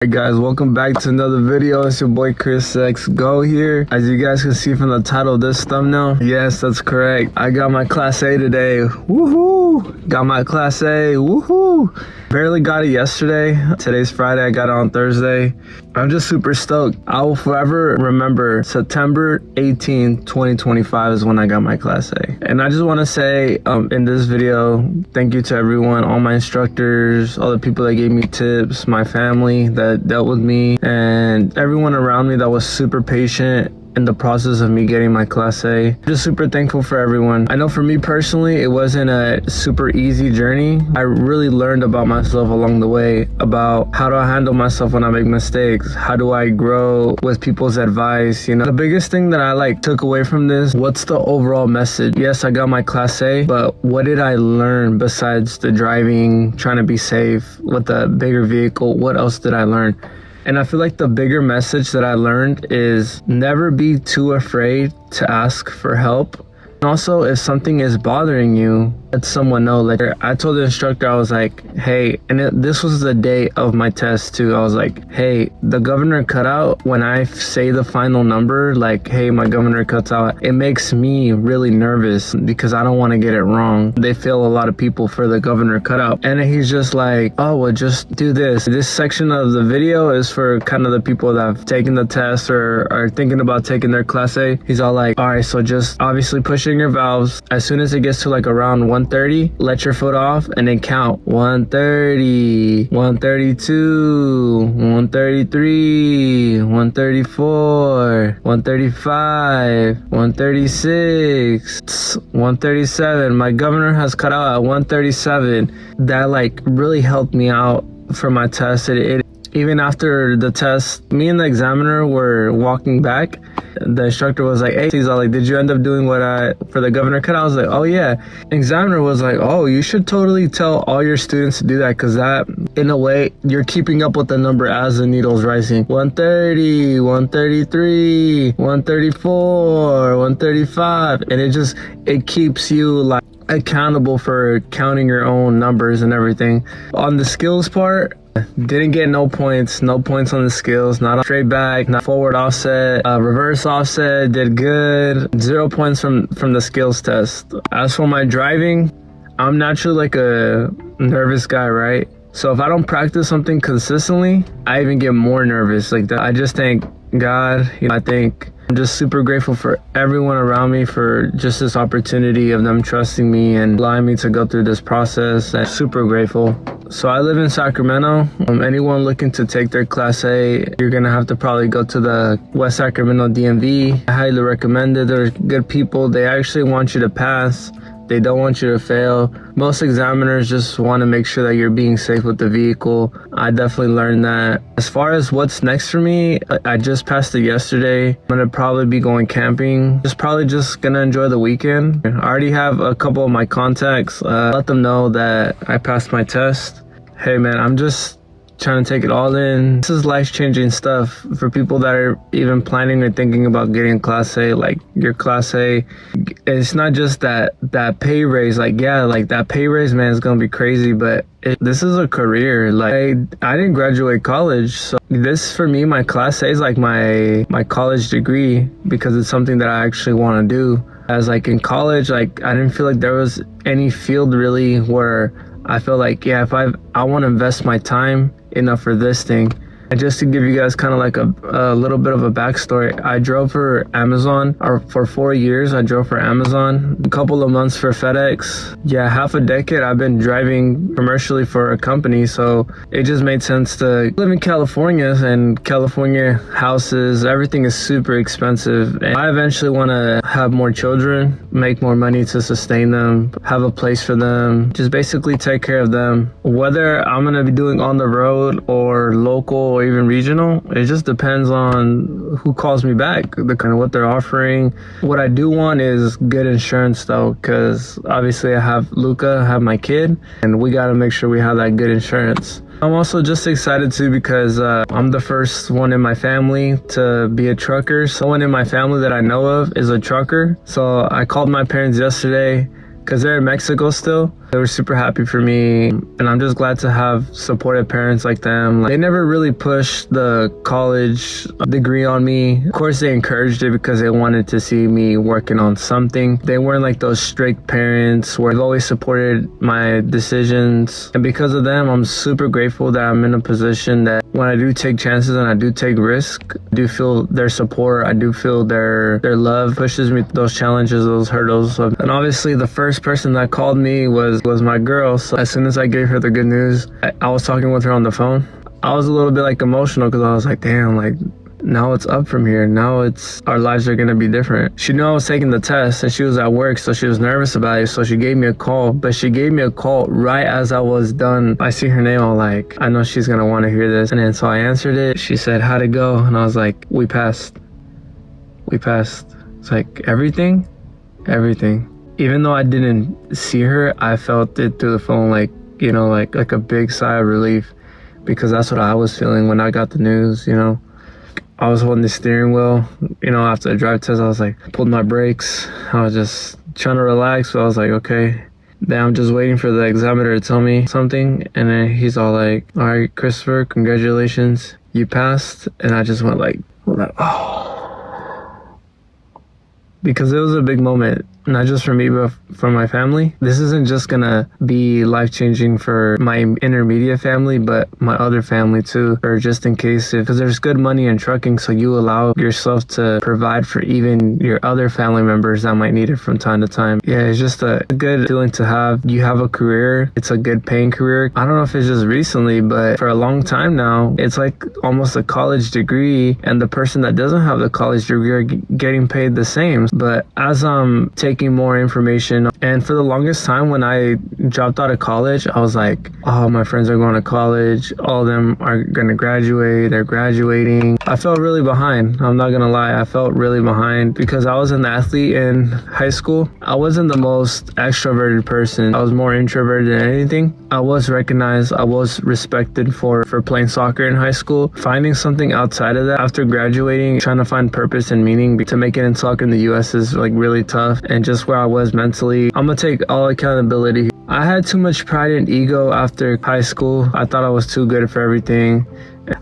Hey guys, welcome back to another video. It's your boy Chris X Go here. As you guys can see from the title of this thumbnail, yes, that's correct. I got my Class A today. Woohoo! Got my Class A. Woohoo! Barely got it yesterday. Today's Friday. I got it on Thursday. I'm just super stoked. I will forever remember September 18, 2025 is when I got my Class A. And I just want to say in this video, thank you to everyone, all my instructors, all the people that gave me tips, my family that dealt with me, and everyone around me that was super patient in the process of me getting my Class A. Just super thankful for everyone. I know for me personally, it wasn't a super easy journey. I really learned about myself along the way, about how do I handle myself when I make mistakes? How do I grow with people's advice? You know, the biggest thing that I took away from this, what's the overall message? Yes, I got my Class A, but what did I learn besides the driving, trying to be safe with a bigger vehicle? What else did I learn? And I feel like the bigger message that I learned is never be too afraid to ask for help. And also, if something is bothering you, let someone know. Like I told the instructor, I was like, hey, and this was the day of my test too. I was like, hey, the governor cut out. When I say the final number, like, hey, my governor cuts out, it makes me really nervous because I don't want to get it wrong. They fail a lot of people for the governor cutout. And he's just like, oh, well, just do this. This section of the video is for kind of the people that have taken the test or are thinking about taking their Class A. He's all like, all right, so just obviously pushing your valves. As soon as it gets to like around 130, let your foot off and then count 130, 132, 133, 134, 135, 136, 137. My governor has cut out at 137. That really helped me out for my test. Even after the test, me and the examiner were walking back. The instructor was like, hey, he's all like, did you end up doing what for the governor cut? I was like, oh yeah. Examiner was like, oh, you should totally tell all your students to do that, because that, in a way, you're keeping up with the number as the needle's rising. 130, 133, 134, 135. And it keeps you accountable for counting your own numbers and everything. On the skills part, didn't get no points on the skills, not straight back, not forward offset, reverse offset, did good. 0 points from the skills test. As for my driving, I'm naturally a nervous guy, right? So if I don't practice something consistently, I even get more nervous like that. I just thank God. I'm just super grateful for everyone around me for just this opportunity of them trusting me and allowing me to go through this process. I'm super grateful. So I live in Sacramento. Anyone looking to take their Class A, you're gonna have to probably go to the West Sacramento DMV. I highly recommend it. They're good people. They actually want you to pass. They don't want you to fail. Most examiners just want to make sure that you're being safe with the vehicle. I definitely learned that. As far as what's next for me, I just passed it yesterday. I'm going to probably be going camping. Probably just going to enjoy the weekend. I already have a couple of my contacts. Let them know that I passed my test. Hey man, I'm just trying to take it all in. This is life-changing stuff for people that are even planning or thinking about getting a Class A. Your Class A, it's not just that pay raise. That pay raise, man, is gonna be crazy, but this is a career. I didn't graduate college, so this for me, my Class A is my college degree, because it's something that I actually want to do. As in college, I didn't feel like there was any field really where I feel like, yeah, if I want to invest my time enough for this thing. And just to give you guys kind of a little bit of a backstory, I drove for Amazon, or for 4 years I drove for Amazon, a couple of months for FedEx. Yeah, half a decade I've been driving commercially for a company, so it just made sense to live in California, and California houses, everything is super expensive. And I eventually want to have more children, make more money to sustain them, have a place for them, just basically take care of them. Whether I'm going to be doing on the road or local or even regional, it just depends on who calls me back, the kind of what they're offering. What I do want is good insurance though, because obviously I have Luca, I have my kid, and we got to make sure we have that good insurance. I'm also just excited too because I'm the first one in my family to be a trucker. Someone in my family that I know of is a trucker. So I called my parents yesterday, because they're in Mexico still. They were super happy for me, and I'm just glad to have supportive parents like them. They never really pushed the college degree on me. Of course, they encouraged it because they wanted to see me working on something. They weren't like those strict parents where they've always supported my decisions. And because of them, I'm super grateful that I'm in a position that when I do take chances and I do take risks, I do feel their support. I do feel their love pushes me through those challenges, those hurdles. And obviously, the first person that called me was my girl. So as soon as I gave her the good news, I was talking with her on the phone. I was a little bit like emotional because I was like, damn, like now it's up from here. Now our lives are going to be different. She knew I was taking the test and she was at work, so she was nervous about it. So she gave me a call, but she gave me a call right as I was done. I see her name. I'm like, I know she's going to want to hear this. And then so I answered it. She said, how'd it go? And I was like, we passed. It's like everything. Even though I didn't see her, I felt it through the phone, like, you know, like a big sigh of relief, because that's what I was feeling when I got the news, you know. I was holding the steering wheel, you know, after the drive test. I was like, pulled my brakes. I was just trying to relax, but I was like, okay. Then I'm just waiting for the examiner to tell me something. And then he's all like, all right, Christopher, congratulations, you passed. And I just went like, oh. Because it was a big moment, not just for me, but for my family. This isn't just gonna be life-changing for my intermediate family, but my other family too, or just in case, because there's good money in trucking, so you allow yourself to provide for even your other family members that might need it from time to time. Yeah, it's just a good feeling to have. You have a career, it's a good paying career. I don't know if it's just recently, but for a long time now, it's like almost a college degree, and the person that doesn't have the college degree are getting paid the same. But as I'm taking more information, and for the longest time when I dropped out of college, I was like, oh, my friends are going to college, all of them are going to graduate, they're graduating. I felt really behind. I'm not going to lie, I felt really behind because I was an athlete in high school. I wasn't the most extroverted person. I was more introverted than anything. I was recognized, I was respected for playing soccer in high school. Finding something outside of that after graduating, trying to find purpose and meaning to make it in soccer in the US is like really tough. And just where I was mentally, I'm gonna take all accountability. I had too much pride and ego after high school. I thought I was too good for everything.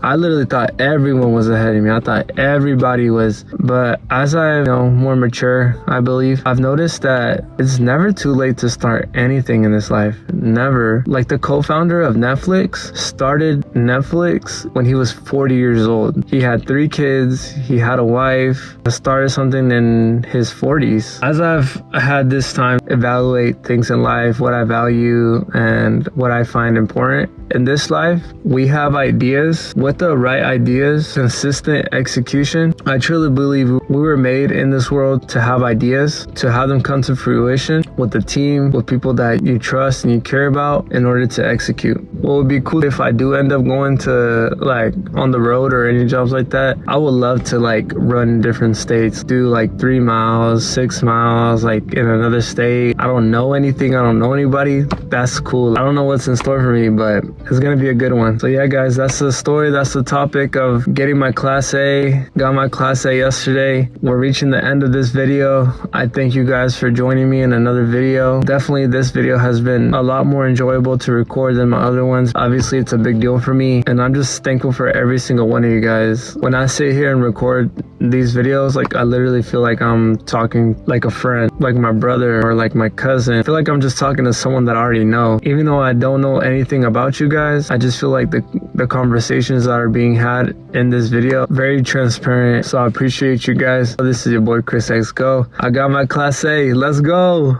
I literally thought everyone was ahead of me. I thought everybody was. But as I, more mature, I believe, I've noticed that it's never too late to start anything in this life. Never. Like the co-founder of Netflix started Netflix when he was 40 years old. He had 3 kids. He had a wife. Started something in his 40s. As I've had this time evaluate things in life, what I value and what I find important in this life, we have ideas. With the right ideas, consistent execution, I truly believe we were made in this world to have ideas, to have them come to fruition with the team, with people that you trust and you care about in order to execute. What would be cool if I do end up going to like on the road or any jobs like that, I would love to like run different states, do like 3 miles, 6 miles, like in another state. I don't know anything, I don't know anybody. That's cool. I don't know what's in store for me, but it's gonna be a good one. So yeah, guys, that's the story. That's the topic of getting my Class A. Got my Class A yesterday. We're reaching the end of this video. I thank you guys for joining me in another video. Definitely this video has been a lot more enjoyable to record than my other ones. Obviously it's a big deal for me, and I'm just thankful for every single one of you guys. When I sit here and record these videos, like I literally feel like I'm talking like a friend, like my brother or like my cousin. I feel like I'm just talking to someone that I already know. Even though I don't know anything about you guys, I just feel like the conversations that are being had in this video very transparent. So I appreciate you guys. This is your boy Chris X Go. I got my Class A. Let's go.